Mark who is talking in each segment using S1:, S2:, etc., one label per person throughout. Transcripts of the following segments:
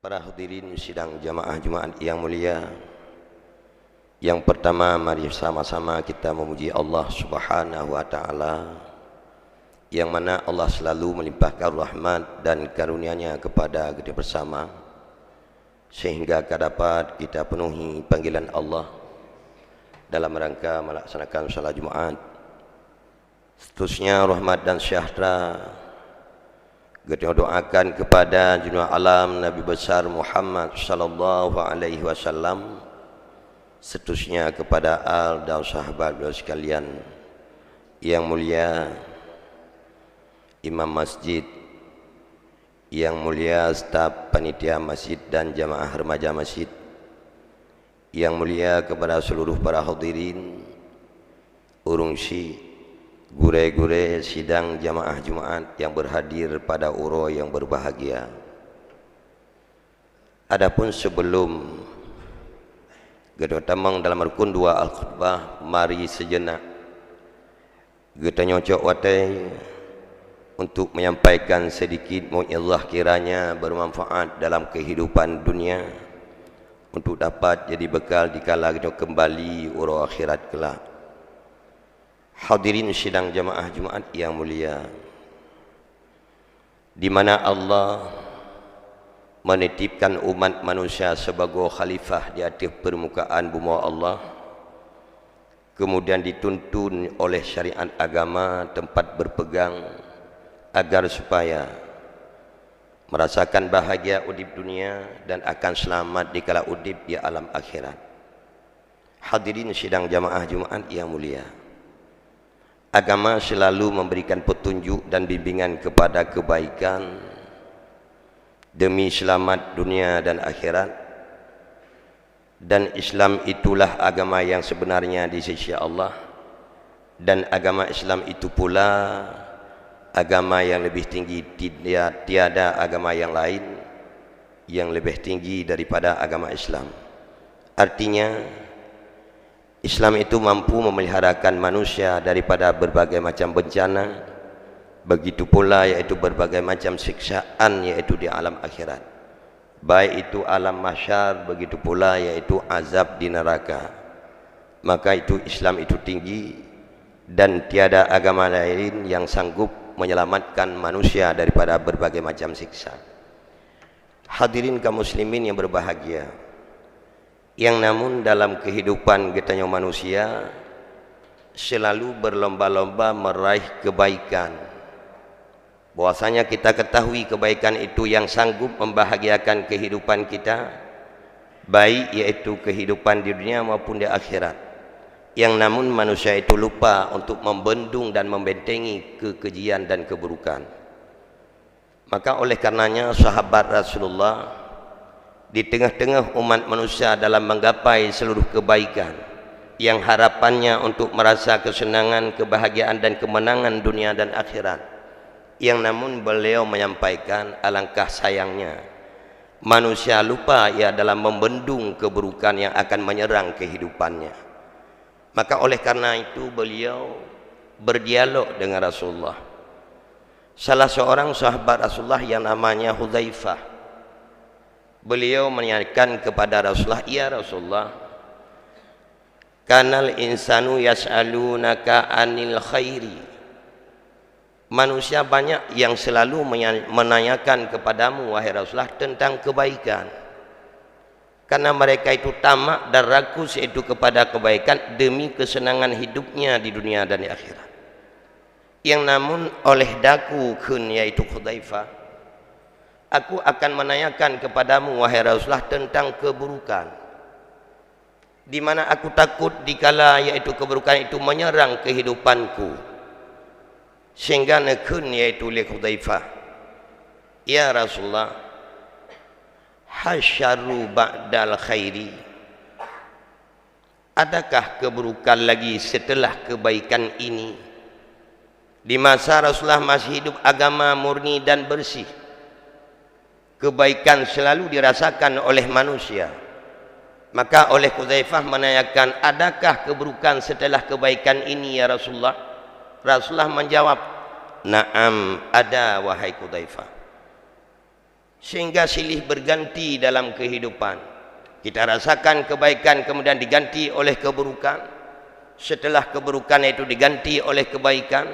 S1: Para hadirin sidang jamaah Jumat yang mulia, yang pertama mari sama-sama kita memuji Allah Subhanahu wa taala, yang mana Allah selalu melimpahkan rahmat dan karunia-Nya kepada kita bersama, sehingga dapat kita penuhi panggilan Allah dalam rangka melaksanakan salat Jumat. Seterusnya rahmat dan sejahtera kita doakan kepada junjungan alam Nabi besar Muhammad sallallahu alaihi wasallam, seterusnya kepada al dan sahabat beliau sekalian. Yang mulia imam masjid, yang mulia staf panitia masjid dan jamaah remaja masjid, yang mulia kepada seluruh para hadirin, urungsi, gure-gure sidang jamaah Jumat yang berhadir pada uro yang berbahagia. Adapun sebelum kita tamang dalam rukun 2 al-khutbah, mari sejenak kita nyocok watai untuk menyampaikan sedikit mau'izah kiranya bermanfaat dalam kehidupan dunia, untuk dapat jadi bekal dikala kita kembali uro akhirat kelak. Hadirin sidang jamaah Jumat yang mulia, di mana Allah menitipkan umat manusia sebagai khalifah di atas permukaan bumi Allah, kemudian dituntun oleh syariat agama tempat berpegang agar supaya merasakan bahagia udip dunia dan akan selamat dikala udip di alam akhirat. Hadirin sidang jamaah Jumat yang mulia, agama selalu memberikan petunjuk dan bimbingan kepada kebaikan demi selamat dunia dan akhirat, dan Islam itulah agama yang sebenarnya di sisi Allah, dan agama Islam itu pula agama yang lebih tinggi. Tiada agama yang lain yang lebih tinggi daripada agama Islam. Artinya Islam itu mampu memeliharakan manusia daripada berbagai macam bencana, begitu pula yaitu berbagai macam siksaan yaitu di alam akhirat, baik itu alam mahsyar, begitu pula yaitu azab di neraka. Maka itu Islam itu tinggi, dan tiada agama lain yang sanggup menyelamatkan manusia daripada berbagai macam siksa. Hadirin kaum muslimin yang berbahagia, yang namun dalam kehidupan kita manusia selalu berlomba-lomba meraih kebaikan. Bahwasanya kita ketahui kebaikan itu yang sanggup membahagiakan kehidupan kita, baik yaitu kehidupan di dunia maupun di akhirat. Yang namun manusia itu lupa untuk membendung dan membentengi kekejian dan keburukan. Maka oleh karenanya sahabat Rasulullah di tengah-tengah umat manusia dalam menggapai seluruh kebaikan, yang harapannya untuk merasa kesenangan, kebahagiaan dan kemenangan dunia dan akhirat, yang namun beliau menyampaikan alangkah sayangnya manusia lupa ia dalam membendung keburukan yang akan menyerang kehidupannya. Maka oleh karena itu beliau berdialog dengan Rasulullah. Salah seorang sahabat Rasulullah yang namanya Hudzaifah, beliau menanyakan kepada Rasulullah, "Ya Rasulullah, kanal insanu yas'alunaka anil khairi." Manusia banyak yang selalu menanyakan kepadamu wahai Rasulullah tentang kebaikan, karena mereka itu tamak dan rakus itu kepada kebaikan demi kesenangan hidupnya di dunia dan di akhirat. Yang namun oleh daku kun yaitu Hudzaifah, aku akan menanyakan kepadamu wahai Rasulullah tentang keburukan, di mana aku takut dikala yaitu keburukan itu menyerang kehidupanku, sehingga nekun yaitu li Hudzaifah, "Ya Rasulullah, hasyaru ba'dal khairi?" Adakah keburukan lagi setelah kebaikan ini? Di masa Rasulullah masih hidup agama murni dan bersih, kebaikan selalu dirasakan oleh manusia. Maka oleh Hudzaifah menanyakan, adakah keburukan setelah kebaikan ini ya Rasulullah? Rasulullah menjawab, "Na'am, ada wahai Hudzaifah." sehingga silih berganti dalam kehidupan. Kita rasakan kebaikan kemudian diganti oleh keburukan, setelah keburukan itu diganti oleh kebaikan,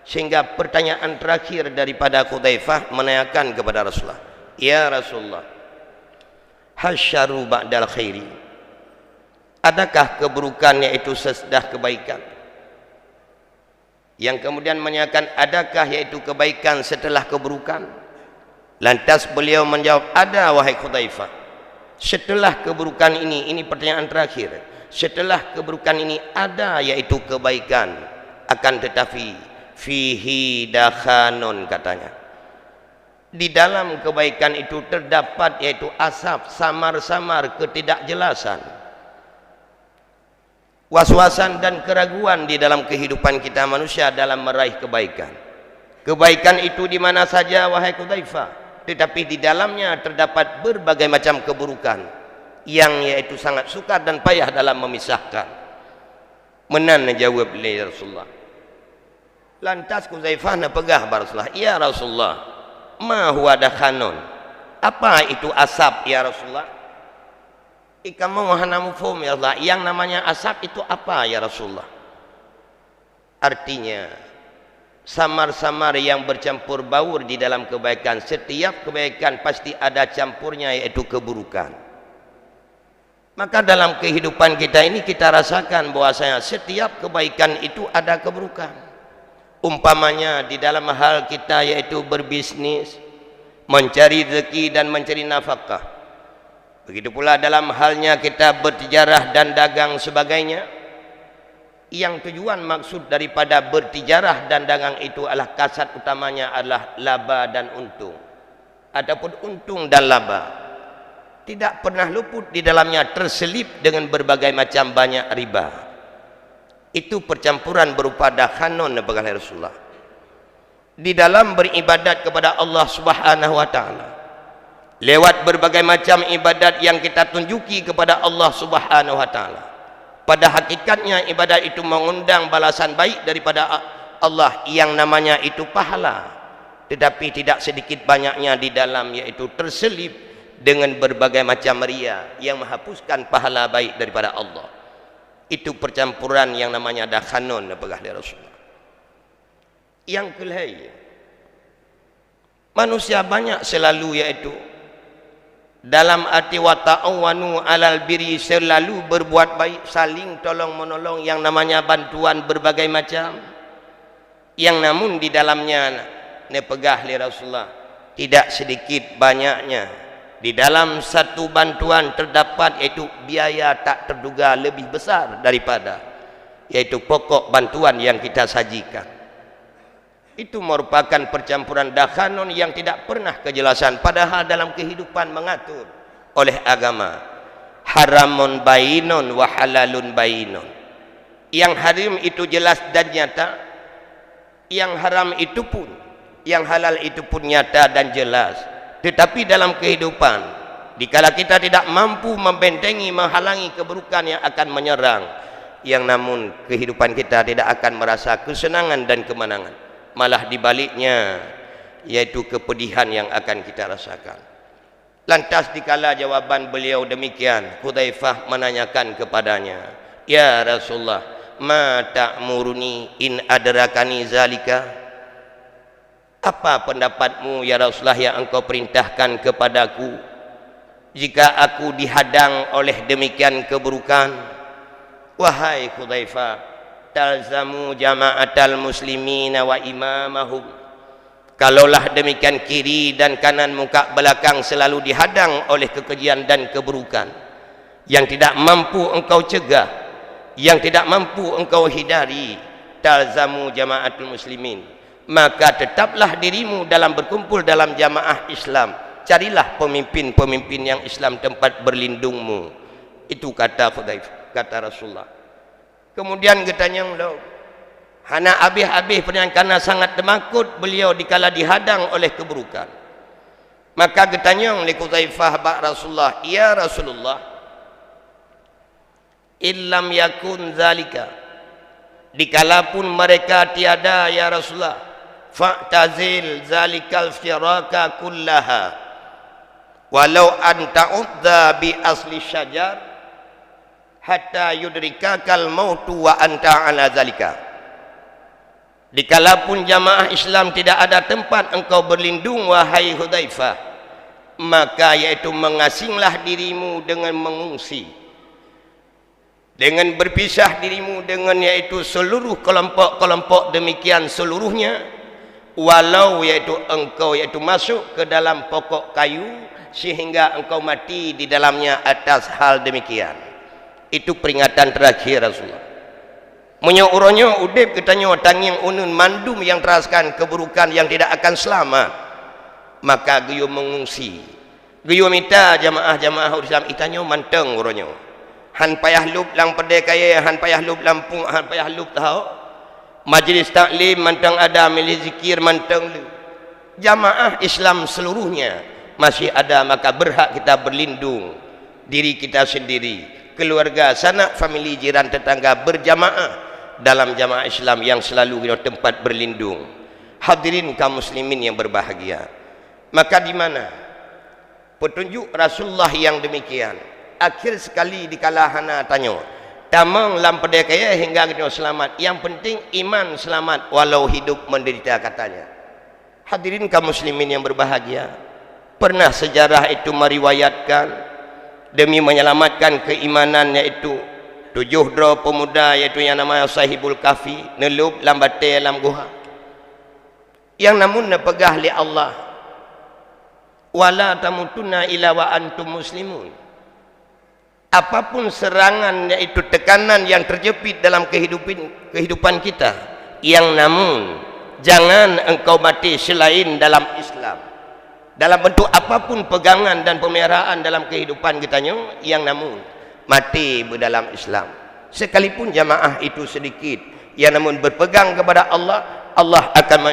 S1: sehingga pertanyaan terakhir daripada Hudzaifah menanyakan kepada Rasulullah, ya Rasulullah, hasyaru ba'dal khairi, adakah keburukan yaitu sesudah kebaikan? Yang kemudian menanyakan, adakah yaitu kebaikan setelah keburukan? Lantas beliau menjawab, ada wahai Hudzaifah. Setelah keburukan ini pertanyaan terakhir, setelah keburukan ini ada yaitu kebaikan, akan tetapi fihi dakhanun, katanya, di dalam kebaikan itu terdapat yaitu asap, samar-samar, ketidakjelasan, was-wasan dan keraguan di dalam kehidupan kita manusia dalam meraih kebaikan. Kebaikan itu di mana saja wahai Hudzaifah, tetapi di dalamnya terdapat berbagai macam keburukan yang yaitu sangat sukar dan payah dalam memisahkan. Menan jawab beliau Rasulullah. Lantas Hudzaifah nak pegah Rasulullah, ya Rasulullah, ma huwa dakhanun, apa itu asap ya Rasulullah? Ikamu wahana mufhum ya Allah, yang namanya asap itu apa ya Rasulullah? Artinya samar-samar yang bercampur baur di dalam kebaikan. Setiap kebaikan pasti ada campurnya yaitu keburukan. Maka dalam kehidupan kita ini kita rasakan bahwasanya setiap kebaikan itu ada keburukan. Umpamanya di dalam hal kita yaitu berbisnis, mencari rezeki dan mencari nafkah. Begitu pula dalam halnya kita bertijarah dan dagang sebagainya, yang tujuan maksud daripada bertijarah dan dagang itu adalah kasat utamanya adalah laba dan untung, ataupun untung dan laba, tidak pernah luput di dalamnya terselip dengan berbagai macam banyak riba. Itu percampuran berupa dakhanun bagi Rasulullah di dalam beribadat kepada Allah Subhanahu wa taala. Lewat berbagai macam ibadat yang kita tunjuki kepada Allah Subhanahu wa taala, pada hakikatnya ibadat itu mengundang balasan baik daripada Allah yang namanya itu pahala, tetapi tidak sedikit banyaknya di dalam yaitu terselip dengan berbagai macam riya yang menghapuskan pahala baik daripada Allah. Itu percampuran yang namanya dakhanun bagi Rasulullah. Yang kelai, manusia banyak selalu yaitu dalam arti wa ta'awanu alal birri, selalu berbuat baik, saling tolong menolong yang namanya bantuan berbagai macam, yang namun di dalamnya nepegah li Rasulullah tidak sedikit banyaknya di dalam satu bantuan terdapat yaitu biaya tak terduga lebih besar daripada yaitu pokok bantuan yang kita sajikan. Itu merupakan percampuran dakhanun yang tidak pernah kejelasan, padahal dalam kehidupan mengatur oleh agama haramun bainun wa halalun bainun. Yang haram itu jelas dan nyata, yang haram itu pun, yang halal itu pun nyata dan jelas. Tetapi dalam kehidupan, dikala kita tidak mampu membentengi, menghalangi keburukan yang akan menyerang, yang namun kehidupan kita tidak akan merasa kesenangan dan kemenangan, malah dibaliknya yaitu kepedihan yang akan kita rasakan. Lantas dikala jawaban beliau demikian, Hudzaifah menanyakan kepadanya, ya Rasulullah, ma ta'muruni in adrakani zalika? Apa pendapatmu ya Rasulullah yang engkau perintahkan kepadaku jika aku dihadang oleh demikian keburukan? Wahai Hudzaifah, talzamu jama'atal muslimina wa imamahum. Kalaulah demikian kiri dan kanan muka belakang selalu dihadang oleh kekejian dan keburukan yang tidak mampu engkau cegah, yang tidak mampu engkau hindari, talzamu jama'atul muslimin, maka tetaplah dirimu dalam berkumpul dalam jamaah Islam, carilah pemimpin-pemimpin yang Islam tempat berlindungmu. Itu kata Hudzaifah, kata Rasulullah. Kemudian katanya, hana habis-habis pertanyaan karena sangat temakut beliau dikala dihadang oleh keburukan. Maka katanya oleh Hudzaifah bak Rasulullah, ya Rasulullah, illam yakun zalika, dikalapun mereka tiada ya Rasulullah, fa'tazil zalikal firaka kullaha, walau anta udza bi asli syajar hatta yudrikakal mautu wa anta ala zalika. Dikalapun jamaah Islam tidak ada tempat engkau berlindung wahai Hudzaifah, maka yaitu mengasinglah dirimu dengan mengungsi, dengan berpisah dirimu dengan yaitu seluruh kelompok-kelompok demikian seluruhnya, walau yaitu engkau yaitu masuk ke dalam pokok kayu sehingga engkau mati di dalamnya atas hal demikian. Itu peringatan terakhir Rasulullah. Menyo-uronyo udip ketanyo tanging unun mandum yang teraskan keburukan yang tidak akan selamat, maka geyo mengungsi, geyo minta jamaah-jamaah Islam itanyo manteng uronyo han payah lup lang pede kaya han payah lup lampung han payah lup tahu majlis taklim manteng ada milih zikir manteng lu. Jamaah Islam seluruhnya masih ada, maka berhak kita berlindung diri kita sendiri, keluarga, sanak, famili, jiran, tetangga berjamaah dalam jamaah Islam yang selalu tempat berlindung. Hadirin kaum muslimin yang berbahagia, maka di mana petunjuk Rasulullah yang demikian? Akhir sekali di kalahana tanyo tamang lam pedekaya hingga kita selamat, yang penting iman selamat walau hidup menderita katanya. Hadirin kaum muslimin yang berbahagia, pernah sejarah itu meriwayatkan demi menyelamatkan keimanan yaitu 7 dro pemuda yaitu yang namanya Sahibul Kahfi nelup lambate dalam guha yang namun nepegah li Allah wala tamutunna illa wa antum muslimun. Apapun serangan yaitu tekanan yang terjepit dalam kehidupan kita, yang namun jangan engkau mati selain dalam Islam, dalam bentuk apapun pegangan dan pemeliharaan dalam kehidupan kita, yang namun mati dalam Islam. Sekalipun jamaah itu sedikit, yang namun berpegang kepada Allah, Allah akan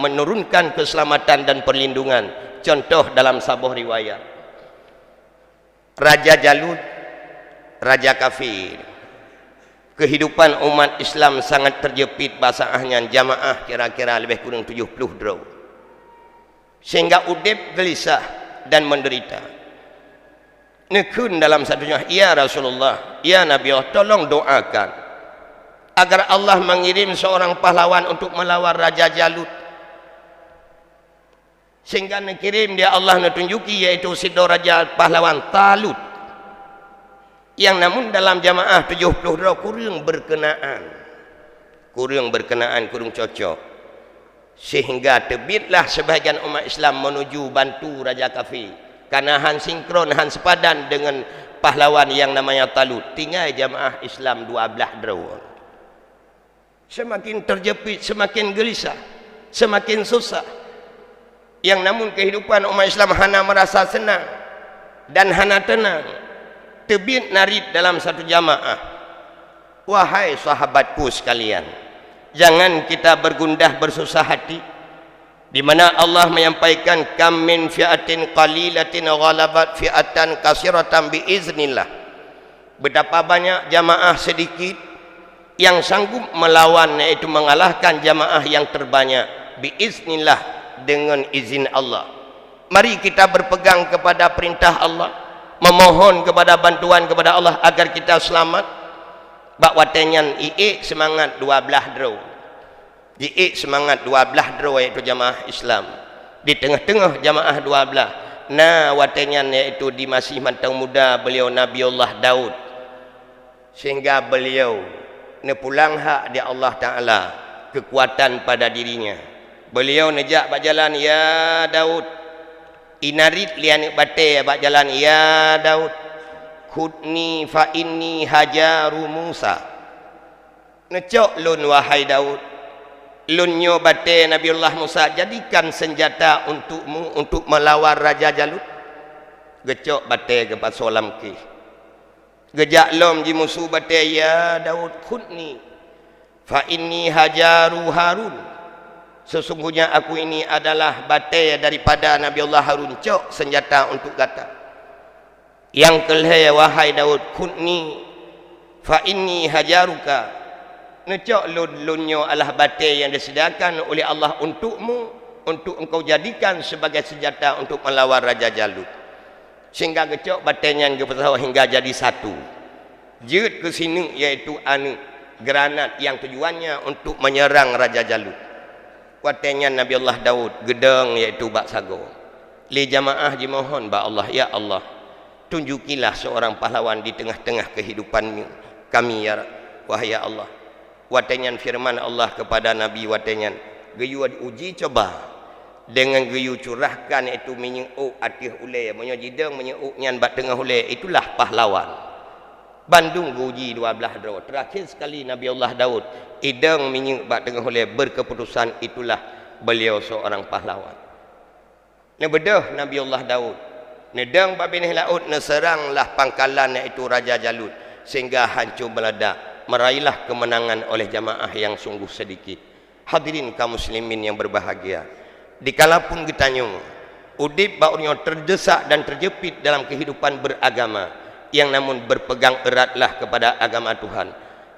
S1: menurunkan keselamatan dan perlindungan. Contoh dalam sebuah riwayat, Raja Jalut, raja kafir, kehidupan umat Islam sangat terjepit basahnya, jamaah kira-kira lebih kurang 70 draw, sehingga udip gelisah dan menderita. Nekun dalam satunya, ya Rasulullah, ya Nabi Allah, tolong doakan agar Allah mengirim seorang pahlawan untuk melawan Raja Jalut, sehingga nekirim dia Allah netunjuki yaitu sido Raja pahlawan Talut, yang namun dalam jamaah 70 draw kurang berkenaan, kurang cocok, sehingga terbitlah sebahagian umat Islam menuju bantu Raja Kafir karena han sinkron, han sepadan dengan pahlawan yang namanya Talut. Tinggal jamaah Islam 12 draw. Semakin terjepit, semakin gelisah, semakin susah, yang namun kehidupan umat Islam hana merasa senang dan hana tenang. Terbit narid dalam satu jamaah, wahai sahabatku sekalian, jangan kita bergundah bersusah hati, di mana Allah menyampaikan kam min fi'atin qalilatin ghalabat fi'atan katsiratan biiznillah. Betapa banyak jamaah sedikit yang sanggup melawan, yaitu mengalahkan jamaah yang terbanyak biiznillah, dengan izin Allah. Mari kita berpegang kepada perintah Allah, memohon kepada bantuan kepada Allah agar kita selamat. Bak watenyan iik semangat 12 draw, iik semangat 12 draw yaitu jamaah Islam. Di tengah-tengah jamaah 12 nah watenyan yaitu di masih mantang muda beliau Nabiullah Daud, sehingga beliau nepulang hak di Allah Ta'ala kekuatan pada dirinya. Beliau nejak berjalan, ya Daud, inarit lian bate bak jalan, ya Daud, khudni fa inni hajaru Musa. Necok lun wahai Daud, lunyo bate Nabiullah Musa, jadikan senjata untukmu untuk melawan Raja Jalut. Gecok bate ke pasolam ki, gejak lom ji musuh bate, ya Daud, khudni fa inni hajaru Harun, sesungguhnya aku ini adalah batai daripada Nabi Allah Harun. Cok senjata untuk kata. Yang kelih, wahai Daud, kunni fa inni hajaruka, necok lunyo adalah batai yang disediakan oleh Allah untukmu, untuk engkau jadikan sebagai senjata untuk melawan Raja Jalut. sehingga gecok batenyan ke pesawat hingga jadi satu. Jeut ke sini iaitu granat yang tujuannya untuk menyerang Raja Jalut. Watenyan Nabi Allah Daud gedeng iaitu bak sago. Li jamaah dimohon ba Allah, ya Allah, tunjukilah seorang pahlawan di tengah-tengah kehidupan kami ya wahai ya Allah. Watenyan firman Allah kepada Nabi watenyan, geyu diuji coba dengan geyu curahkan itu menyuk atih ulai menyojideng menyuk nyan bat tengah ulai, itulah pahlawan. Bandung uji 12 draw. Terakhir sekali Nabi Allah Daud ideng menyuk bat tengah ulai berkeputusan, itulah beliau seorang pahlawan. Nebedah Nabi Allah Daud nedang babinih laut neseranglah pangkalan iaitu Raja Jalut sehingga hancur meledak, meraihlah kemenangan oleh jamaah yang sungguh sedikit. Hadirin kaum muslimin yang berbahagia, dikala pun kita nyung udip baurnya terdesak dan terjepit dalam kehidupan beragama, yang namun berpegang eratlah kepada agama Tuhan.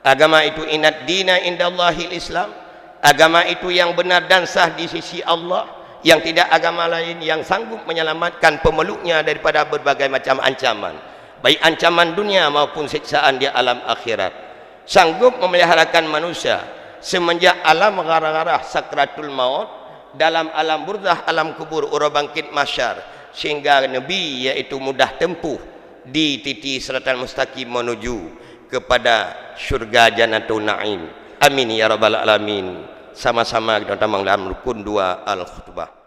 S1: Agama itu inad dina indallahil Islam, agama itu yang benar dan sah di sisi Allah, yang tidak agama lain yang sanggup menyelamatkan pemeluknya daripada berbagai macam ancaman, baik ancaman dunia maupun siksaan di alam akhirat. Sanggup memeliharakan manusia semenjak alam garah-garah sakratul maut, dalam alam burzah, alam kubur, ura bangkit masyar, sehingga Nabi yaitu mudah tempuh di titik siratan mustaqim menuju kepada syurga Jannatul Naim. Amin ya rabbal alamin. Sama-sama kita tambang dalam rukun 2 al-khutbah.